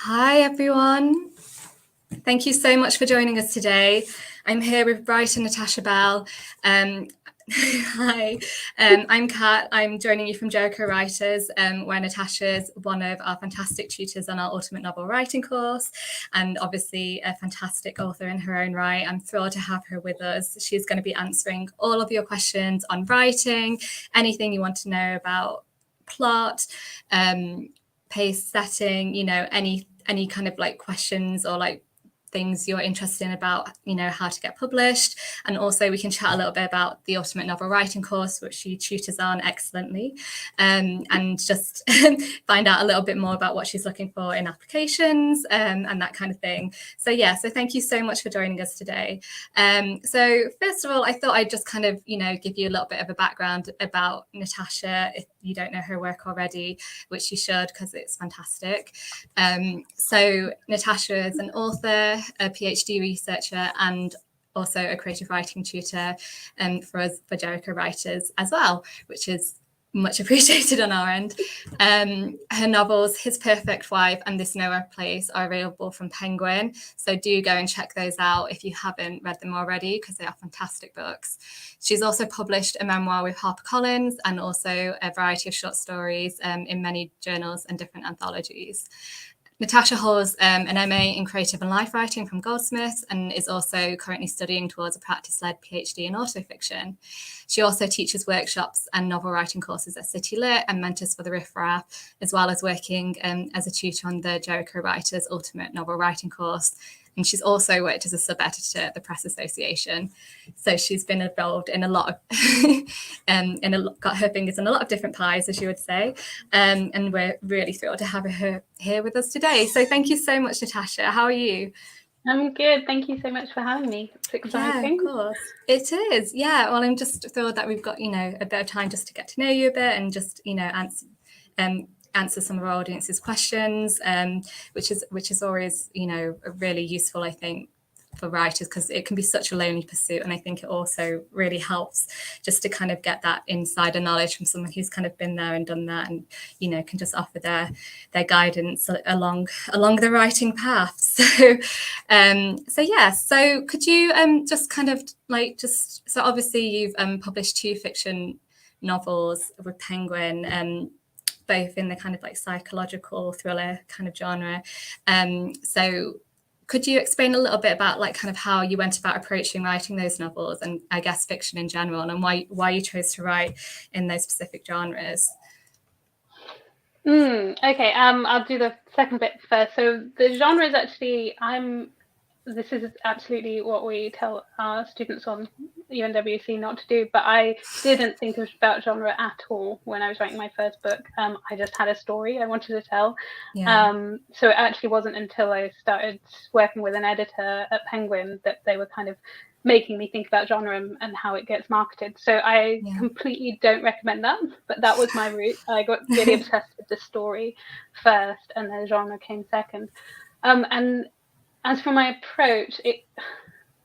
Hi, everyone. Thank you so much for joining us today. I'm here with writer Natasha Bell. Hi, I'm Kat. I'm joining you from Jericho Writers, where Natasha's one of our fantastic tutors on our Ultimate Novel Writing course, and obviously a fantastic author in her own right. I'm thrilled to have her with us. She's going to be answering all of your questions on writing, anything you want to know about plot, pace, setting, any kind of like questions or like things you're interested in about, how to get published. And also we can chat a little bit about the Ultimate Novel Writing course, which she tutors on excellently, and just find out a little bit more about what she's looking for in applications, and that kind of thing. So thank you so much for joining us today. So first of all, I thought I'd just kind of, give you a little bit of a background about Natasha if you don't know her work already, which you should because it's fantastic. So Natasha is an author, a PhD researcher, and also a creative writing tutor for us, for Jericho Writers as well, which is much appreciated on our end. Her novels, His Perfect Wife and This Nowhere Place, are available from Penguin. So do go and check those out if you haven't read them already, because they are fantastic books. She's also published a memoir with HarperCollins and also a variety of short stories in many journals and different anthologies. Natasha holds an MA in Creative and Life Writing from Goldsmiths and is also currently studying towards a practice-led PhD in autofiction. She also teaches workshops and novel writing courses at City Lit and mentors for the Riff Raff, as well as working as a tutor on the Jericho Writers Ultimate Novel Writing course. And she's also worked as a sub-editor at the Press Association. So she's been involved in a lot of, got her fingers in a lot of different pies, as you would say. And we're really thrilled to have her here with us today. So thank you so much, Natasha. How are you? I'm good. Thank you so much for having me. It's exciting. Yeah, of course. It is. Yeah. Well, I'm just thrilled that we've got, a bit of time just to get to know you a bit and just, answer some of our audience's questions, which is always, really useful, I think, for writers, because it can be such a lonely pursuit. And I think it also really helps just to kind of get that insider knowledge from someone who's kind of been there and done that and, can just offer their guidance along the writing path. So could you just kind of so obviously you've published 2 fiction novels with Penguin, both in the kind of like psychological thriller kind of genre. So could you explain a little bit about like kind of how you went about approaching writing those novels and I guess fiction in general, and why you chose to write in those specific genres? Okay, I'll do the second bit first. So the genre is actually, this is absolutely what we tell our students on UNWC not to do, but I didn't think about genre at all when I was writing my first book. I just had a story I wanted to tell. Yeah. So it actually wasn't until I started working with an editor at Penguin that they were kind of making me think about genre and how it gets marketed. So I completely don't recommend that, but that was my route. I got really obsessed with the story first and the genre came second. And as for my approach, it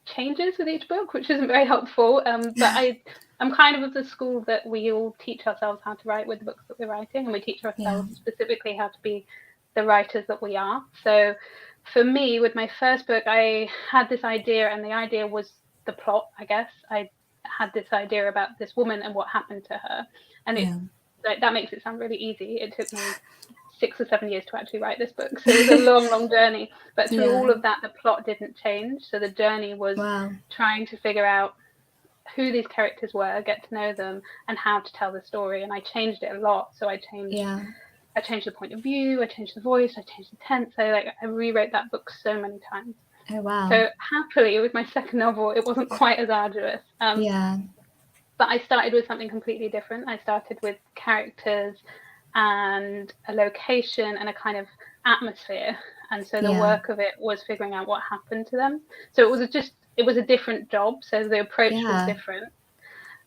changes with each book, which isn't very helpful. But I'm kind of the school that we all teach ourselves how to write with the books that we're writing, and we teach ourselves specifically how to be the writers that we are. So for me, with my first book, I had this idea, and the idea was the plot, I guess. I had this idea about this woman and what happened to her. And that makes it sound really easy. It took me 6 or 7 years to actually write this book. So it was a long journey. But through all of that, the plot didn't change. So the journey was trying to figure out who these characters were, get to know them, and how to tell the story. And I changed it a lot. So I changed the point of view, I changed the voice, I changed the tense. So I rewrote that book so many times. Oh, wow. So happily, with my second novel, it wasn't quite as arduous. But I started with something completely different. I started with characters and a location and a kind of atmosphere. And so the work of it was figuring out what happened to them. So it was a different job. So the approach was different.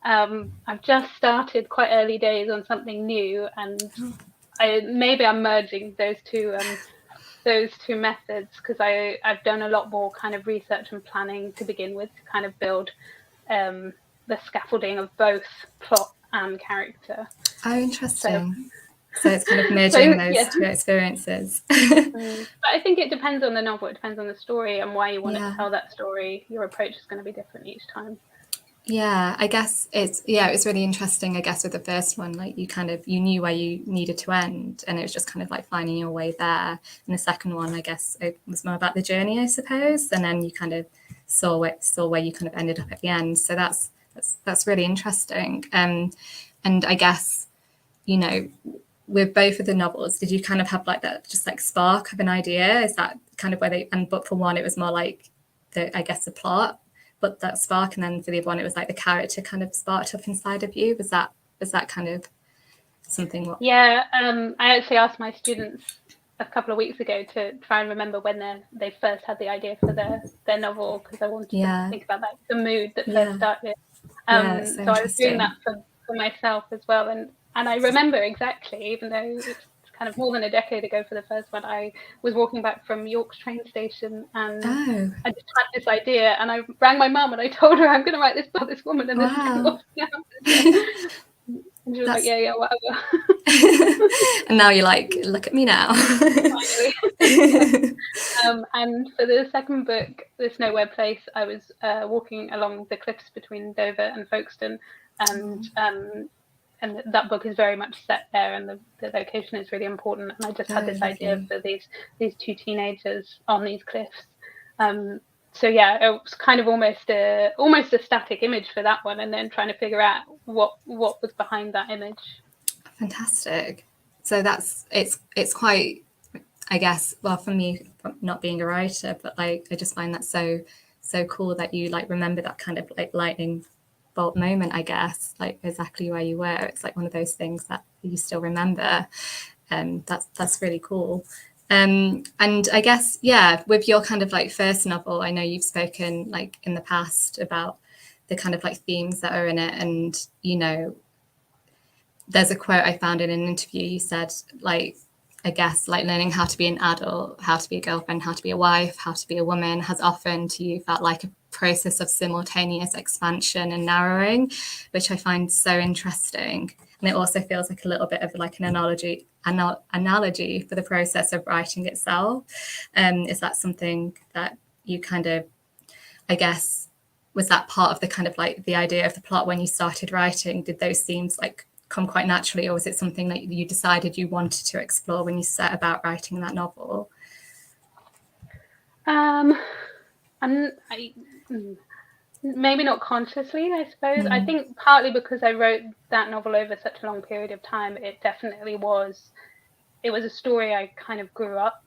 I've just started quite early days on something new, and maybe I'm merging those two methods, because I've done a lot more kind of research and planning to begin with to kind of build the scaffolding of both plot and character. Oh, interesting. So it's kind of merging those two experiences. But I think it depends on the novel, it depends on the story and why you want to tell that story. Your approach is going to be different each time. Yeah, I guess it's really interesting, I guess, with the first one, like you knew where you needed to end, and it was just kind of like finding your way there. And the second one, I guess, it was more about the journey, I suppose, and then you kind of saw where you kind of ended up at the end. So that's really interesting. And I guess, you know, with both of the novels, did you kind of have like that just like spark of an idea? Is that kind of where but for one, it was more like the plot, but that spark, and then for the other one, it was like the character kind of sparked up inside of you. Was that kind of something? Yeah, I actually asked my students a couple of weeks ago to try and remember when they first had the idea for their novel, because I wanted to think about like the mood that first started. So I was doing that for myself as well, and I remember exactly, even though it's kind of more than a decade ago for the first one. I was walking back from York's train station, and I just had this idea, and I rang my mum and I told her, I'm going to write this about this woman, and this is going to happen. And she was like, yeah, whatever. And now you're like, look at me now. Finally. And for the second book, This Nowhere Place, I was walking along the cliffs between Dover and Folkestone, and that book is very much set there, and the location is really important. And I just had this idea for these two teenagers on these cliffs. So yeah, it was kind of almost a static image for that one, and then trying to figure out what was behind that image. Fantastic. So it's quite, I guess, well, for me, not being a writer, but like I just find that so cool that you like remember that kind of like lightning bolt moment, I guess, like exactly where you were. It's like one of those things that you still remember, and that's really cool. And I guess, yeah, with your kind of like first novel, I know you've spoken like in the past about the kind of like themes that are in it, and you know, there's a quote I found in an interview. You said, like, I guess, like learning how to be an adult, how to be a girlfriend, how to be a wife, how to be a woman has often to you felt like a process of simultaneous expansion and narrowing, which I find so interesting. And it also feels like a little bit of like an analogy for the process of writing itself. Is that something that you kind of, I guess, was that part of the kind of like the idea of the plot when you started writing? Did those themes like come quite naturally, or was it something that you decided you wanted to explore when you set about writing that novel? Maybe not consciously, I suppose. I think partly because I wrote that novel over such a long period of time, it definitely was. It was a story I kind of grew up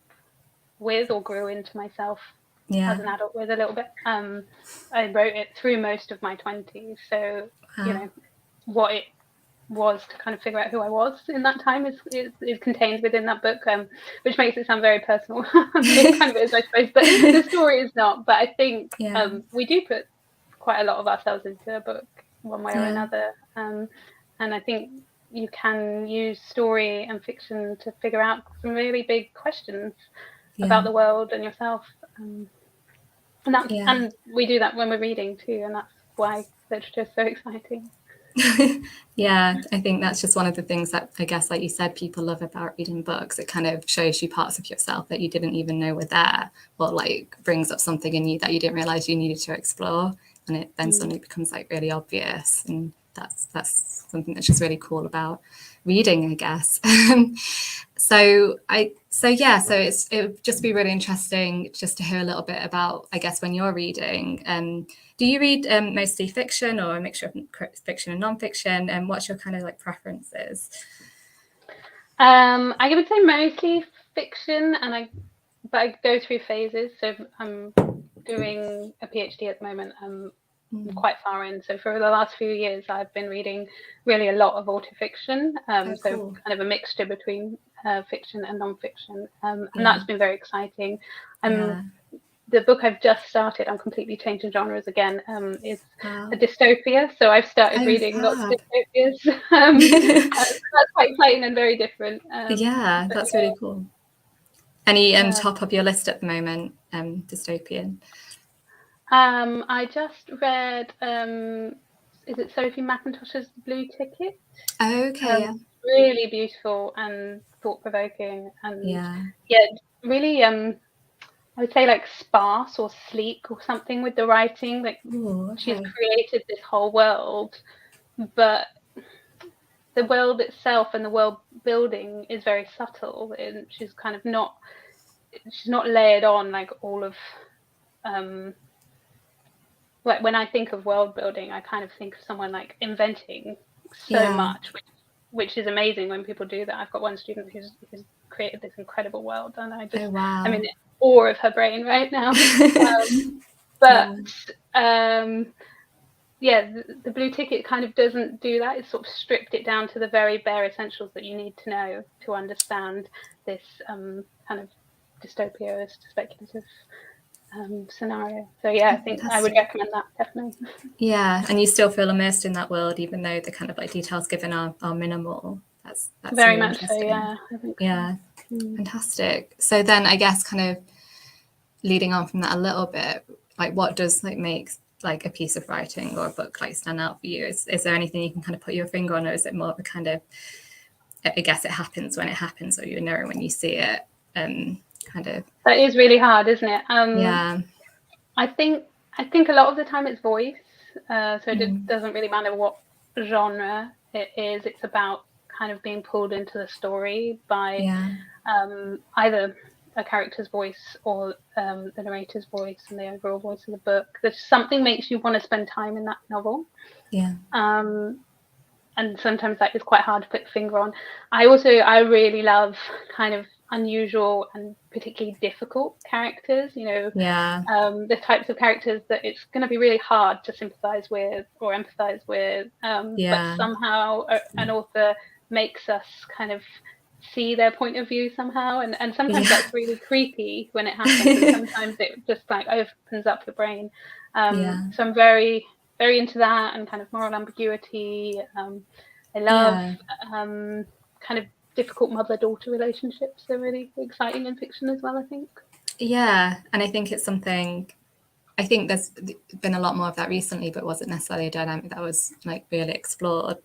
with, or grew into myself as an adult with a little bit. I wrote it through most of my 20s, so you know what it was to kind of figure out who I was in that time is contained within that book, which makes it sound very personal. It kind of is, I suppose, but the story is not. But I think we do put quite a lot of ourselves into a book one way or another, and I think you can use story and fiction to figure out some really big questions about the world and yourself, and we do that when we're reading too, and that's why literature is so exciting. Yeah, I think that's just one of the things that I guess, like you said, people love about reading books. It kind of shows you parts of yourself that you didn't even know were there, or like brings up something in you that you didn't realize you needed to explore, and it then suddenly becomes like really obvious. And that's something that's just really cool about reading, I guess. So it would just be really interesting just to hear a little bit about, I guess, when you're reading. Do you read mostly fiction or a mixture of fiction and non-fiction? And what's your kind of like preferences? I would say mostly fiction, but I go through phases. So I'm doing a PhD at the moment. I'm quite far in. So for the last few years, I've been reading really a lot of autofiction. So kind of a mixture between fiction and non-fiction, and that's been very exciting. The book I've just started, I'm completely changing genres again, is a dystopia. So I've started reading lots of dystopias. That's quite exciting and very different. That's really cool. Any top of your list at the moment, dystopian? I just read, is it Sophie McIntosh's Blue Ticket? Okay. really beautiful and thought-provoking, and really I would say like sparse or sleek or something with the writing. Like she's created this whole world, but the world itself and the world building is very subtle, and she's kind of not layered on like all of like when I think of world building, I kind of think of someone like inventing so much, which is amazing when people do that. I've got one student who's created this incredible world, and I just I'm in awe of her brain right now. The blue ticket kind of doesn't do that. It's sort of stripped it down to the very bare essentials that you need to know to understand this kind of dystopia, speculative scenario. So I think I would recommend that, definitely. Yeah, and you still feel immersed in that world even though the kind of like details given are minimal. That's very much so. I think fantastic. So then I guess kind of leading on from that a little bit, like what does like make like a piece of writing or a book like stand out for you? Is there anything you can kind of put your finger on, or is it more of a kind of, I guess it happens when it happens, or you know when you see it? Kind of that is really hard, isn't it? I think a lot of the time it's voice, so it doesn't really matter what genre it is. It's about kind of being pulled into the story by either a character's voice or the narrator's voice and the overall voice of the book. There's something makes you want to spend time in that novel. And sometimes that is quite hard to put a finger on. I really love kind of unusual and particularly difficult characters, the types of characters that it's going to be really hard to sympathize with or empathize with, but somehow an author makes us kind of see their point of view somehow, and sometimes that's really creepy when it happens, and sometimes it just like opens up your brain. So I'm very, very into that, and kind of moral ambiguity. I love kind of difficult mother-daughter relationships. They're really exciting in fiction as well, I think. Yeah, and I think it's something, I think there's been a lot more of that recently, but wasn't necessarily a dynamic that was like really explored,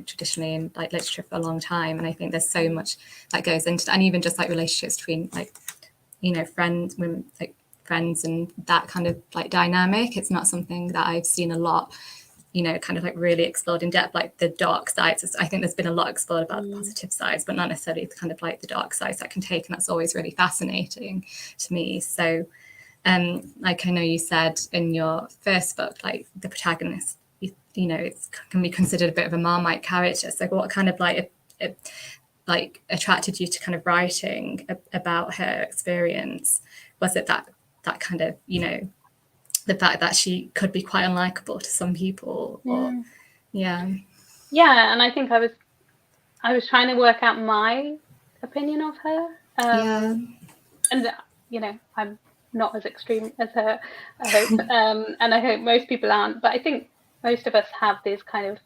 traditionally in like literature for a long time. And I think there's so much that goes into that, and even just like relationships between like, friends, women, like friends, and that kind of like dynamic. It's not something that I've seen a lot, kind of like really explored in depth, like the dark sides. I think there's been a lot explored about the positive sides, but not necessarily the kind of like the dark sides that can take, and that's always really fascinating to me. So like I know you said in your first book, like the protagonist, it can be considered a bit of a Marmite character. So what kind of like like attracted you to kind of writing about her experience? Was it that kind of, the fact that she could be quite unlikable to some people? Or and I think I was trying to work out my opinion of her, and I'm not as extreme as her, I hope, and I hope most people aren't, but I think most of us have these kind of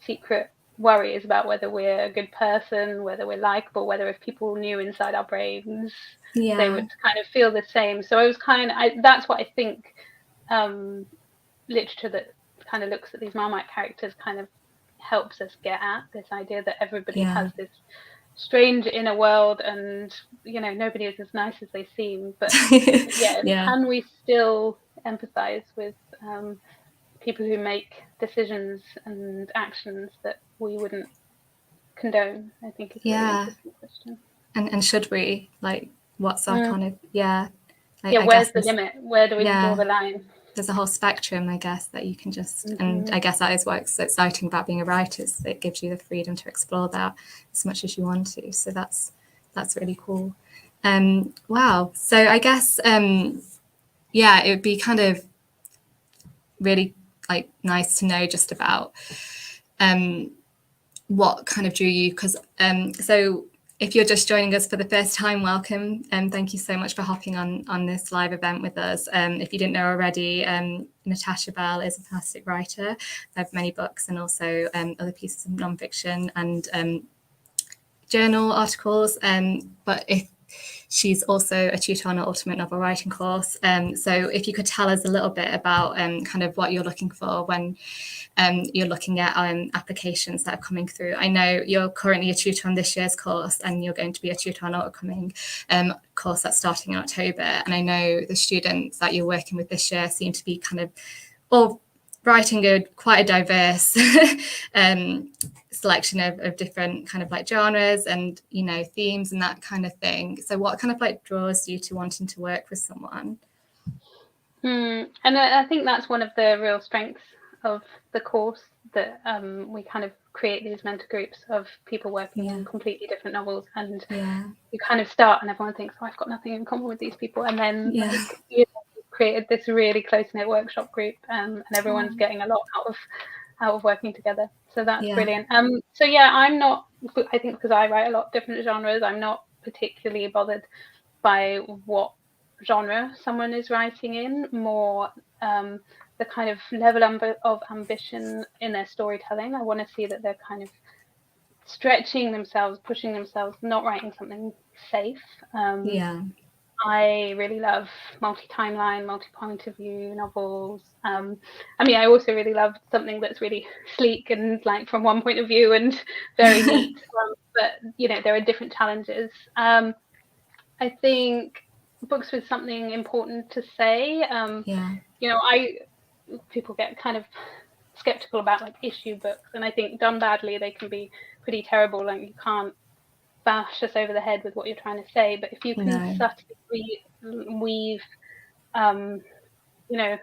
secret worries about whether we're a good person, whether we're likable, whether if people knew inside our brains they would kind of feel the same. So I was that's what I think literature that kind of looks at these Marmite characters kind of helps us get at, this idea that everybody has this strange inner world, and nobody is as nice as they seem, but can we still empathize with people who make decisions and actions that we wouldn't condone? I think is a really interesting question. And should we, like, what's our kind of where's the limit? Where do we draw the line? There's a whole spectrum, I guess, that you can just, and I guess that is what's exciting about being a writer, is that it gives you the freedom to explore that as much as you want to. So that's really cool. Wow. So I guess, it would be kind of really like nice to know just about what kind of drew you, because so if you're just joining us for the first time, welcome, and thank you so much for hopping on this live event with us. If you didn't know already, Natasha Bell is a fantastic writer. I have many books and also other pieces of nonfiction and journal articles. But if she's also a tutor on our Ultimate Novel Writing course. So if you could tell us a little bit about kind of what you're looking for when you're looking at applications that are coming through. I know you're currently a tutor on this year's course, and you're going to be a tutor on our upcoming course that's starting in October. And I know the students that you're working with this year seem to be kind of all writing quite a diverse selection of different kind of like genres and, you know, themes and that kind of thing. So what kind of like draws you to wanting to work with someone? And I think that's one of the real strengths of the course, that we kind of create these mentor groups of people working on completely different novels, and you kind of start and everyone thinks, oh, I've got nothing in common with these people, and then like, you know, created this really close-knit workshop group, and everyone's getting a lot out of working together. So that's brilliant. So yeah, I'm not, I think because I write a lot of different genres, I'm not particularly bothered by what genre someone is writing in, more the kind of level of ambition in their storytelling. I want to see that they're kind of stretching themselves, pushing themselves, not writing something safe. I really love multi-timeline, multi-point of view novels. I mean, I also really love something that's really sleek and like from one point of view and very neat. But you know, there are different challenges. I think books with something important to say. You know, people get kind of skeptical about like issue books, and I think done badly they can be pretty terrible. Like you can't bash us over the head with what you're trying to say, but if you can subtly weave you know,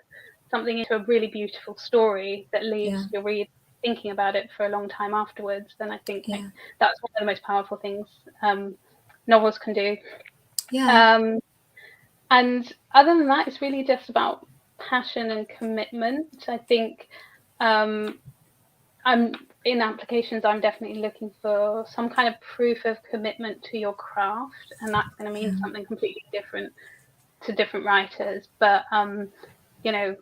something into a really beautiful story that leaves your reader thinking about it for a long time afterwards, then I think like, that's one of the most powerful things novels can do. And other than that, it's really just about passion and commitment. I think I'm in applications, I'm definitely looking for some kind of proof of commitment to your craft, and that's going to mean something completely different to different writers. But you know,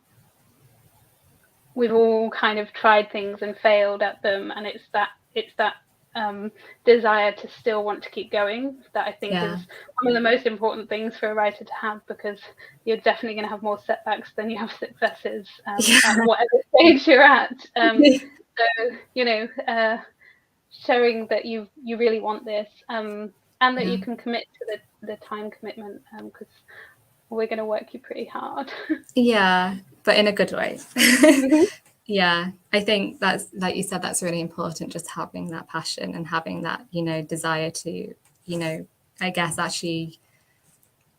we've all kind of tried things and failed at them, and it's that desire to still want to keep going that I think is one of the most important things for a writer to have, because you're definitely going to have more setbacks than you have successes at whatever stage you're at. So you know, showing that you really want this, and that you can commit to the time commitment, because we're going to work you pretty hard. But in a good way. Yeah, I think that's, like you said, that's really important, just having that passion and having that, you know, desire to, you know, I guess actually,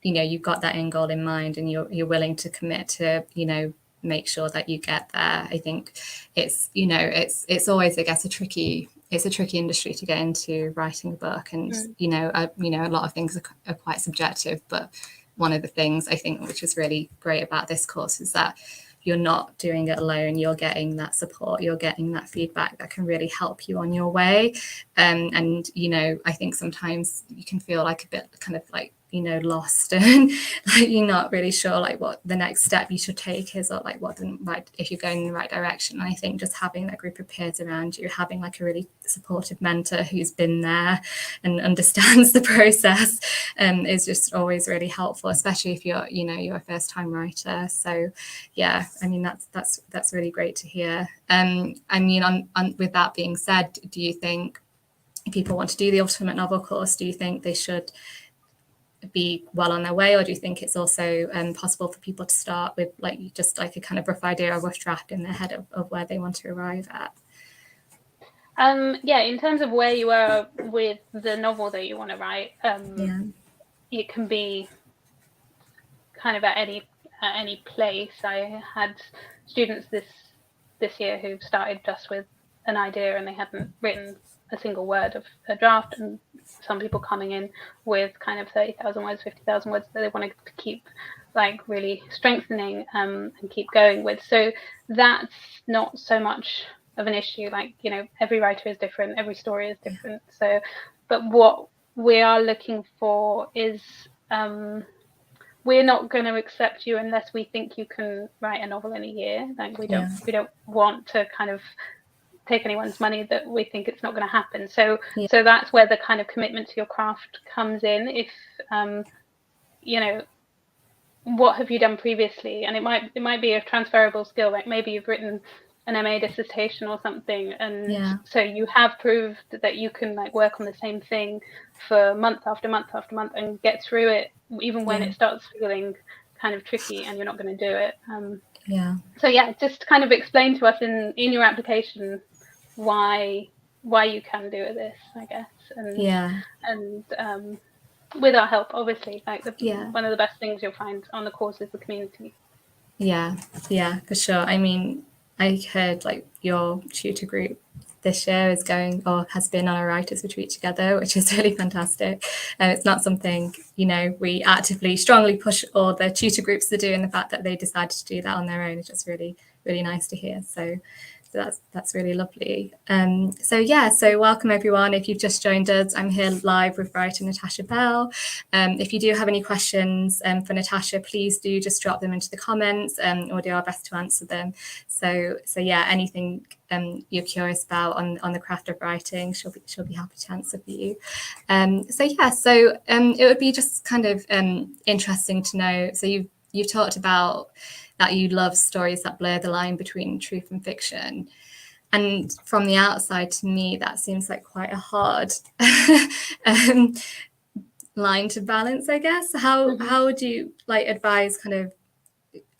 you know, you've got that end goal in mind and you're willing to commit to, you know, make sure that you get there. I think it's, you know, it's always, I guess, a tricky industry to get into, writing a book, and you know, a lot of things are quite subjective, but one of the things I think which is really great about this course is that you're not doing it alone. You're getting that support, you're getting that feedback that can really help you on your way. And, you know, I think sometimes you can feel like a bit kind of like, you know, lost and like you're not really sure like what the next step you should take is, or like what the right, if you're going in the right direction. And I think just having that group of peers around you, having like a really supportive mentor who's been there and understands the process is just always really helpful, especially if you're, you know, you're a first time writer. So yeah, I mean, that's really great to hear. I mean, on with that being said, do you think if people want to do the Ultimate Novel course, do you think they should be well on their way, or do you think it's also possible for people to start with like just like a kind of rough idea or rough draft in their head of where they want to arrive at? Yeah, in terms of where you are with the novel that you want to write, it can be kind of at any place. I had students this year who started just with an idea and they hadn't written a single word of a draft, and some people coming in with kind of 30,000 words, 50,000 words that they wanted to keep like really strengthening and keep going with. So that's not so much of an issue. Like, you know, every writer is different, every story is different. So, but what we are looking for is we're not going to accept you unless we think you can write a novel in a year. Like we don't want to kind of take anyone's money that we think it's not going to happen. So that's where the kind of commitment to your craft comes in. If you know, what have you done previously? And it might be a transferable skill, like maybe you've written an MA dissertation or something, and so you have proved that you can like work on the same thing for month after month after month and get through it, even when it starts feeling kind of tricky and you're not going to do it. So just kind of explain to us in your application why you can do this, I guess, and with our help, obviously, like one of the best things you'll find on the course is the community. Yeah, for sure. I mean, I heard like your tutor group this year is going or has been on a writers retreat together, which is really fantastic. And it's not something, you know, we actively strongly push all the tutor groups to do, and the fact that they decided to do that on their own is just really, really nice to hear. So that's really lovely. So welcome everyone. If you've just joined us, I'm here live with writer Natasha Bell. If you do have any questions for Natasha, please do just drop them into the comments, and we'll do our best to answer them. So anything you're curious about on the craft of writing, she'll be happy to answer for you. It would be just kind of interesting to know. So you've talked about that you love stories that blur the line between truth and fiction. And from the outside, to me, that seems like quite a hard line to balance, I guess. How would you like advise kind of,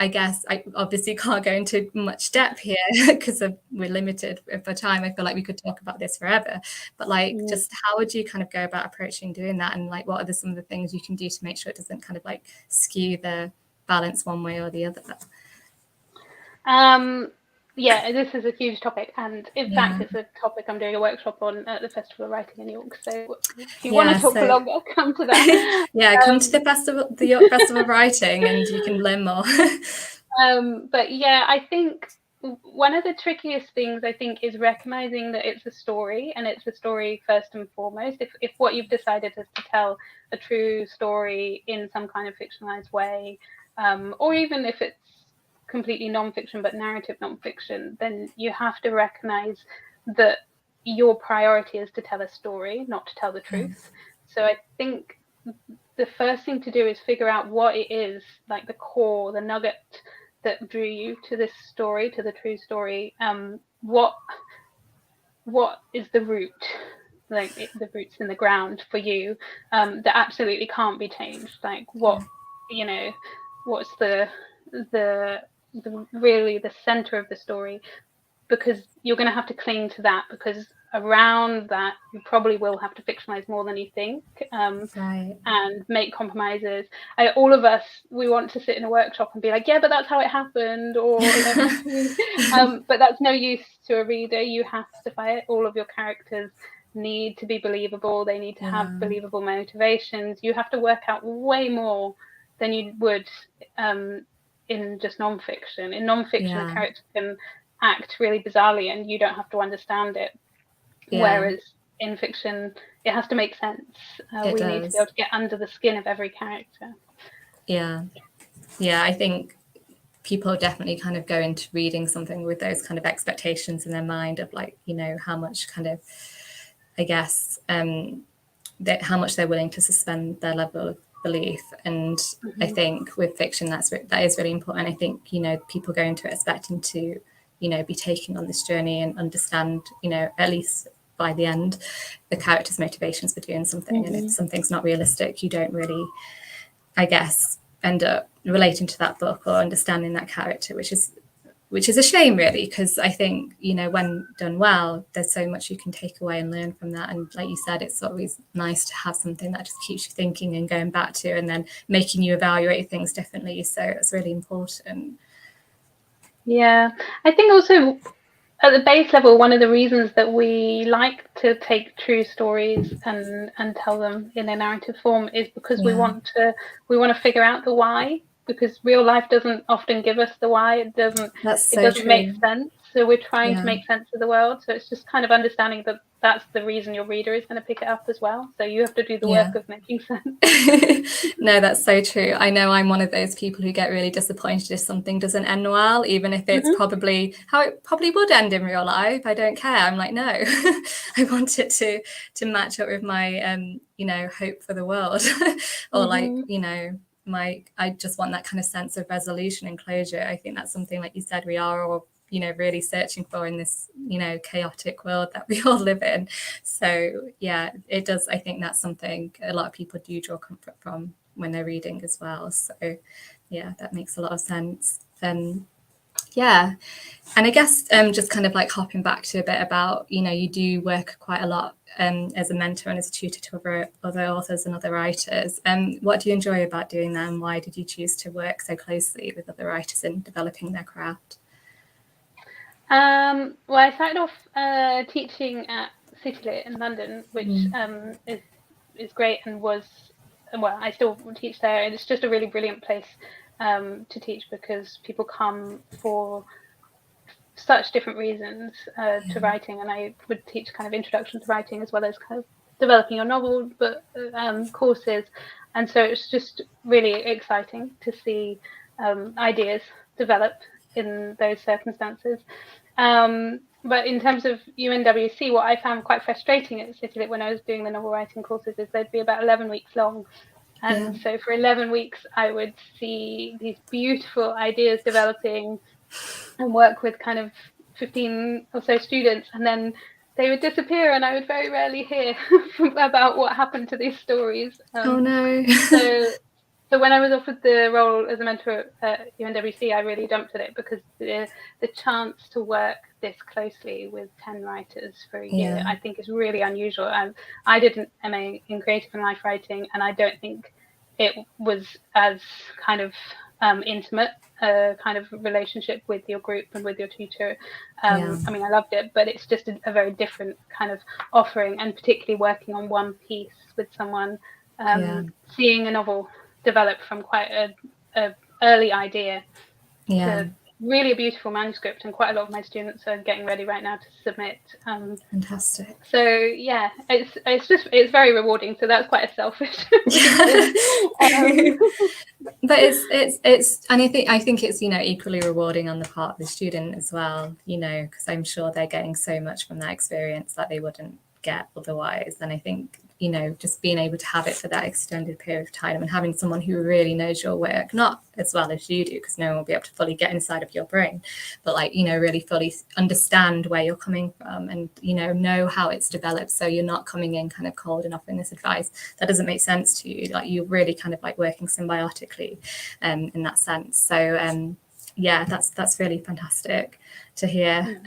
I guess, I obviously can't go into much depth here because we're limited for time. I feel like we could talk about this forever. But like, just how would you kind of go about approaching doing that? And like, what are some of the things you can do to make sure it doesn't kind of like skew the balance one way or the other? This is a huge topic, and in fact it's a topic I'm doing a workshop on at the Festival of Writing in York, so if you want to talk for longer, come to that. Come to the York Festival of Writing and you can learn more. But I think one of the trickiest things I think is recognizing that it's a story, and it's a story first and foremost. If what you've decided is to tell a true story in some kind of fictionalized way, or even if it's completely non-fiction but narrative non-fiction, then you have to recognize that your priority is to tell a story, not to tell the truth. So I think the first thing to do is figure out what it is, like the core, the nugget that drew you to this story, to the true story. What is the root, like the roots in the ground for you, that absolutely can't be changed? Like what, what's the really the center of the story, because you're going to have to cling to that, because around that you probably will have to fictionalize more than you think, and make compromises. All of us, we want to sit in a workshop and be like, but that's how it happened, or but that's no use to a reader. You have to fight it. All of your characters need to be believable. They need to have believable motivations. You have to work out way more than you would in just non-fiction. In non-fiction, a character can act really bizarrely and you don't have to understand it. Whereas in fiction, it has to make sense. We need to be able to get under the skin of every character. I think people definitely kind of go into reading something with those kind of expectations in their mind of like, how much kind of, I guess, how much they're willing to suspend their level of belief. And I think with fiction that is really important. I think people go into it expecting to be taken on this journey and understand at least by the end the character's motivations for doing something. And if something's not realistic, you don't really, I guess, end up relating to that book or understanding that character, which is a shame, really, because I think when done well, there's so much you can take away and learn from that. And like you said, it's always nice to have something that just keeps you thinking and going back to, and then making you evaluate things differently. So it's really important. I think also at the base level, one of the reasons that we like to take true stories and tell them in a narrative form is because we want to figure out the why, because real life doesn't often give us the why. It doesn't make sense. So we're trying to make sense of the world. So it's just kind of understanding that that's the reason your reader is going to pick it up as well. So you have to do the work of making sense. No, that's so true. I know I'm one of those people who get really disappointed if something doesn't end well, even if it's probably how it probably would end in real life. I don't care. I'm like, no, I want it to match up with my hope for the world or like, I just want that kind of sense of resolution and closure. I think that's something, like you said, we are all really searching for in this chaotic world that we all live in. So yeah, it does. I think that's something a lot of people do draw comfort from when they're reading as well. So yeah, that makes a lot of sense. Yeah, and I guess just kind of like hopping back to a bit about, you do work quite a lot as a mentor and as a tutor to other authors and other writers. What do you enjoy about doing that, and why did you choose to work so closely with other writers in developing their craft? Well, I started off teaching at CityLit in London, which is great, and I still teach there, and it's just a really brilliant place to teach, because people come for such different reasons to writing, and I would teach kind of introduction to writing as well as kind of developing your novel courses, and so it's just really exciting to see ideas develop in those circumstances. But in terms of UNWC, what I found quite frustrating at CityLit when I was doing the novel writing courses is they'd be about 11 weeks long. And so for 11 weeks, I would see these beautiful ideas developing and work with kind of 15 or so students, and then they would disappear, and I would very rarely hear about what happened to these stories. Oh no. So when I was offered the role as a mentor at UNWC, I really jumped at it, because the chance to work this closely with 10 writers for a year, I think is really unusual. I did an MA in creative and life writing, and I don't think it was as kind of intimate kind of relationship with your group and with your tutor. I mean, I loved it, but it's just a very different kind of offering, and particularly working on one piece with someone, seeing a novel develop from quite a early idea to really a beautiful manuscript, and quite a lot of my students are getting ready right now to submit. Fantastic. So yeah, it's very rewarding. So that's quite a selfish. But it's and I think it's equally rewarding on the part of the student as well, because I'm sure they're getting so much from that experience that they wouldn't get otherwise. And I think just being able to have it for that extended period of time, and having someone who really knows your work, not as well as you do, because no one will be able to fully get inside of your brain, but really fully understand where you're coming from, and know how it's developed, so you're not coming in kind of cold and offering this advice that doesn't make sense to you. Like, you're really kind of like working symbiotically in that sense. So yeah, that's really fantastic to hear.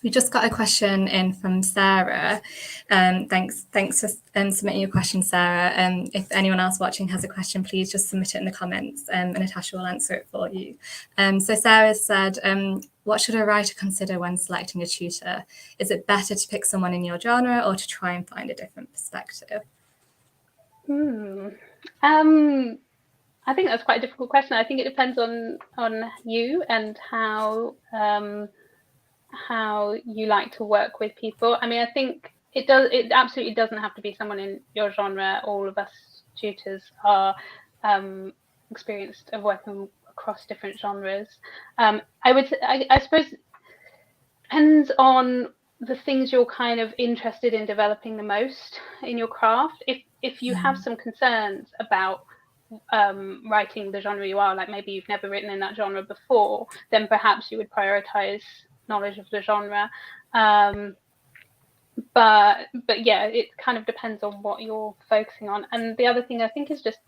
We just got a question in from Sarah. Thanks for submitting your question, Sarah. If anyone else watching has a question, please just submit it in the comments, and Natasha will answer it for you. So Sarah said, what should a writer consider when selecting a tutor? Is it better to pick someone in your genre, or to try and find a different perspective? I think that's quite a difficult question. I think it depends on you and how you like to work with people. I mean, I think it absolutely doesn't have to be someone in your genre. All of us tutors are experienced of working across different genres. I suppose it depends on the things you're kind of interested in developing the most in your craft. If you have some concerns about writing the genre you are, like maybe you've never written in that genre before, then perhaps you would prioritize knowledge of the genre. But yeah, it kind of depends on what you're focusing on. And the other thing I think is just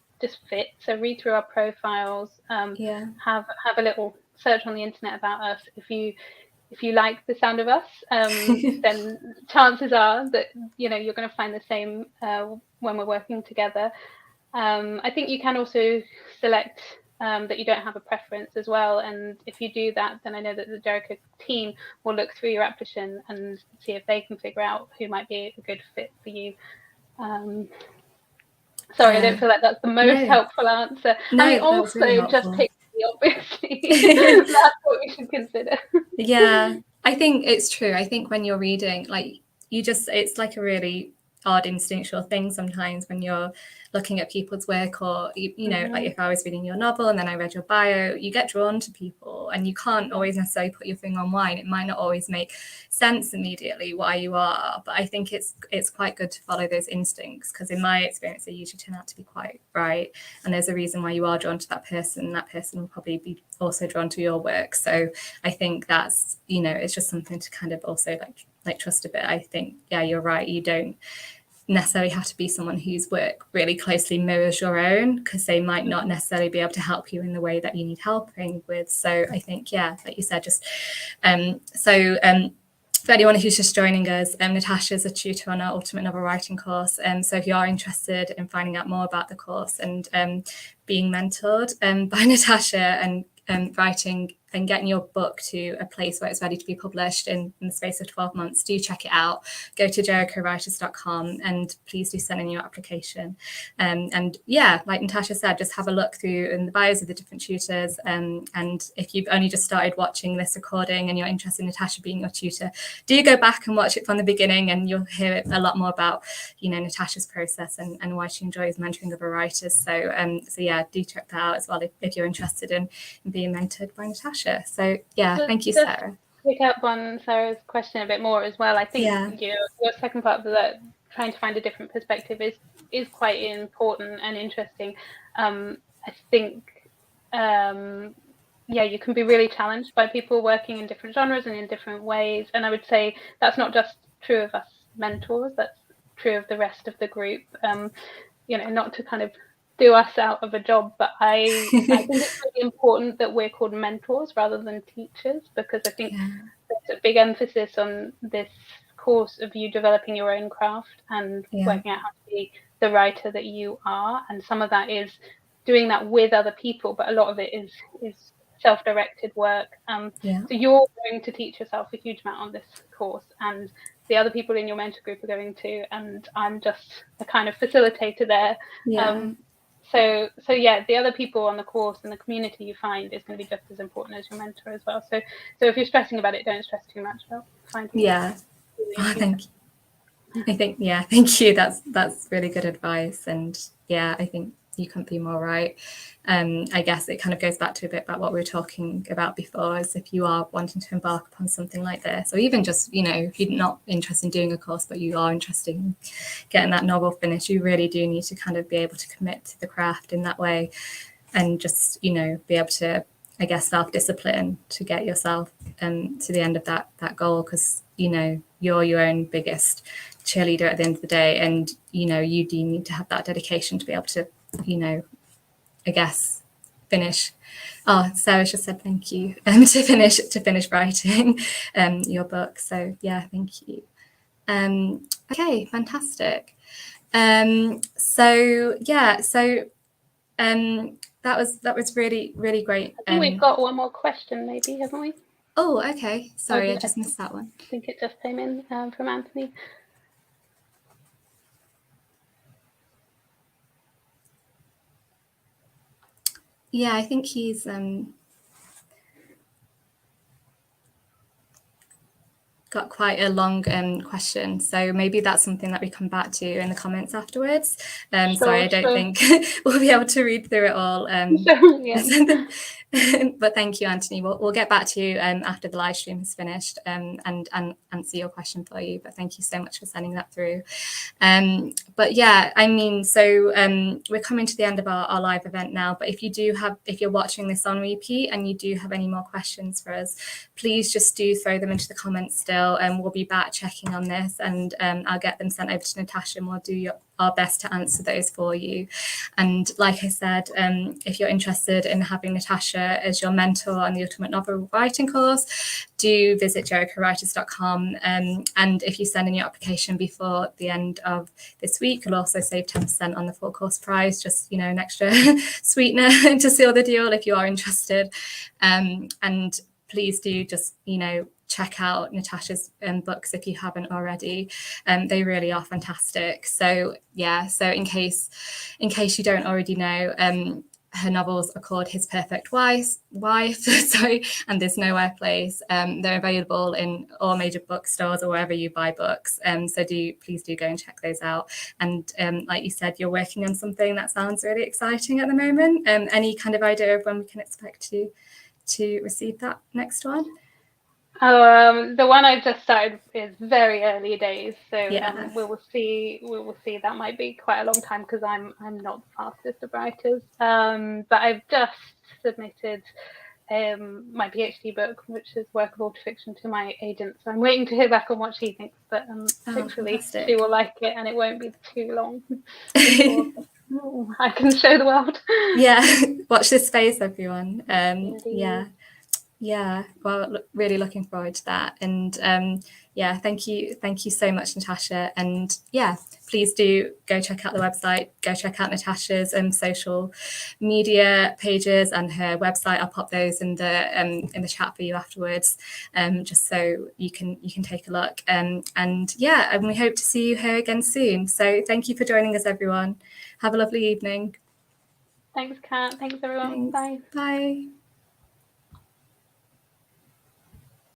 fit. So read through our profiles, have a little search on the internet about us. If you like the sound of us, then chances are that you're going to find the same when we're working together. I think you can also select that you don't have a preference as well, and if you do that, then I know that the Jericho team will look through your application and see if they can figure out who might be a good fit for you. Sorry, I don't feel like that's the most helpful answer. No, I mean, also really just obviously. That's what we should consider. Yeah, I think it's true. I think when you're reading, like it's like a really odd instinctual thing sometimes when you're looking at people's work, or you know, like if I was reading your novel and then I read your bio, you get drawn to people and you can't always necessarily put your finger on why. And it might not always make sense immediately why you are, but I think it's quite good to follow those instincts, because in my experience they usually turn out to be quite right, and there's a reason why you are drawn to that person, and that person will probably be also drawn to your work. So I think that's, you know, it's just something to kind of also like trust a bit. I think, yeah, you're right, you don't necessarily have to be someone whose work really closely mirrors your own, because they might not necessarily be able to help you in the way that you need helping with. So I think, yeah, like you said, just for anyone who's just joining us, Natasha's a tutor on our Ultimate Novel Writing course. So if you are interested in finding out more about the course and being mentored by Natasha and writing and getting your book to a place where it's ready to be published in the space of 12 months, do check it out. Go to jerichowriters.com and please do send in your application. And yeah, like Natasha said, just have a look through in the bios of the different tutors. And if you've only just started watching this recording and you're interested in Natasha being your tutor, do go back and watch it from the beginning, and you'll hear a lot more about, you know, Natasha's process and why she enjoys mentoring other writers. So yeah, do check that out as well if you're interested in being mentored by Natasha. So yeah, thank you, Sarah. Pick up on Sarah's question a bit more as well. I think your second part of that, trying to find a different perspective, is quite important and interesting. I think you can be really challenged by people working in different genres and in different ways. And I would say that's not just true of us mentors, that's true of the rest of the group. You know, not to kind of do us out of a job, but I think it's really important that we're called mentors rather than teachers, because I think there's a big emphasis on this course of you developing your own craft and working out how to be the writer that you are. And some of that is doing that with other people, but a lot of it is self-directed work. So you're going to teach yourself a huge amount on this course, and the other people in your mentor group are going to, and I'm just a kind of facilitator there. So yeah, the other people on the course and the community you find is going to be just as important as your mentor as well. So if you're stressing about it, don't stress too much about finding. Thank you. I think thank you. That's really good advice, and yeah, I think you couldn't be more right. I guess it kind of goes back to a bit about what we were talking about before, is if you are wanting to embark upon something like this, or even just, you know, if you're not interested in doing a course but you are interested in getting that novel finished, you really do need to kind of be able to commit to the craft in that way, and just, you know, be able to, I guess, self-discipline to get yourself to the end of that goal, because, you know, you're your own biggest cheerleader at the end of the day, and, you know, you do need to have that dedication to be able to, you know, I guess finish. Oh, Sarah just said thank you to finish writing your book. So yeah, thank you. Okay, fantastic. So that was really great. I think we've got one more question, maybe, haven't we? Oh, okay. Sorry, I just missed that one. I think it just came in from Anthony. Yeah, I think he's got quite a long question, so maybe that's something that we come back to in the comments afterwards. Sorry, I don't think we'll be able to read through it all. But thank you, Anthony. We'll get back to you after the live stream is finished and answer your question for you. But thank you so much for sending that through. But yeah, I mean, so we're coming to the end of our live event now. But if you're watching this on repeat and you do have any more questions for us, please just do throw them into the comments still, and we'll be back checking on this, and I'll get them sent over to Natasha, and we'll do our best to answer those for you. And like I said, if you're interested in having Natasha as your mentor on the Ultimate Novel Writing course, do visit jerichowriters.com, and if you send in your application before the end of this week, you'll also save 10% on the full course price, just, you know, an extra sweetener to seal the deal if you are interested. And please do just, you know, check out Natasha's books if you haven't already. They really are fantastic. So yeah, so in case you don't already know, her novels are called His Perfect Wife, sorry, and There's Nowhere Place. They're available in all major bookstores or wherever you buy books. So please do go and check those out. And like you said, you're working on something that sounds really exciting at the moment. Any kind of idea of when we can expect to receive that next one? The one I've just started is very early days, so Yeah. we will see. That might be quite a long time because I'm not the fastest of writers. But I've just submitted my PhD book, which is work of autofiction, to my agent. So I'm waiting to hear back on what she thinks. But hopefully fantastic. she will like it, and it won't be too long before I can show the world. Yeah, watch this space, everyone. Indeed. Yeah, well, really looking forward to that. And yeah, thank you so much, Natasha. And yeah, please do go check out the website, go check out Natasha's social media pages and her website. I'll pop those in the chat for you afterwards, just so you can take a look. And yeah, and we hope to see you here again soon. So thank you for joining us, everyone. Have a lovely evening. Thanks, Kat. Thanks, everyone. Thanks. Bye. Bye.